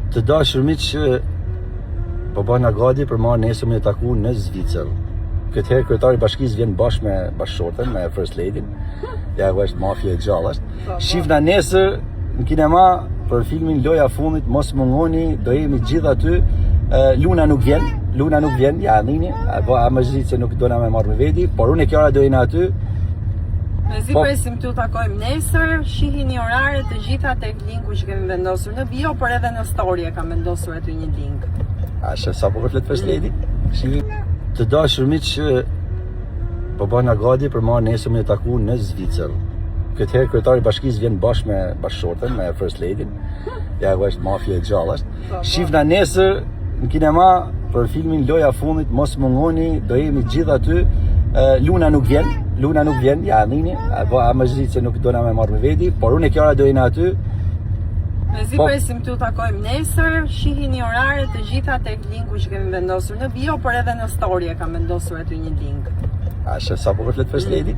Të dashur miq, po bëna gati për marrë nesër me taku në Zvicër. Këtë herë kryetari i bashkisë vjen bashkë me bashkëshorten, me First Lady-n. Ja ku është mafia e gjallë është. Shifna nesër në kinema për filmin Loja e fundit, mos mungoni, do jemi gjithë aty. Luna nuk vjen, ja nini, apo a më zgjidh se nuk do na më marr me veti, por unë e Kiara do jena aty. Ne presim të takojmë nesër, shihini oraret të gjitha tek linku që kemi vendosur në bio, por edhe në story e kam vendosur aty një link. A shë sa po flet First Lady? Të dashur miq, po bëna gati për marrë nesër me taku në Zvicër. Këtë herë kryetari i bashkisë vjen bashkë me bashkëshorten, me First Lady-n. Ja ku është mafia e gjallë është. Shifna nesër në kinema për filmin Loja e fundit, mos mungoni, do jemi gjithë aty. Luna nuk vjen, ja nini, apo a më zgjidh se nuk do na më marr me veti, por unë e Kiara do jena aty. Ne presim të takojmë nesër, shihini oraret të gjitha tek linku që kemi vendosur në bio, por edhe në story e kam vendosur aty një link. A shë sa po flet First Lady?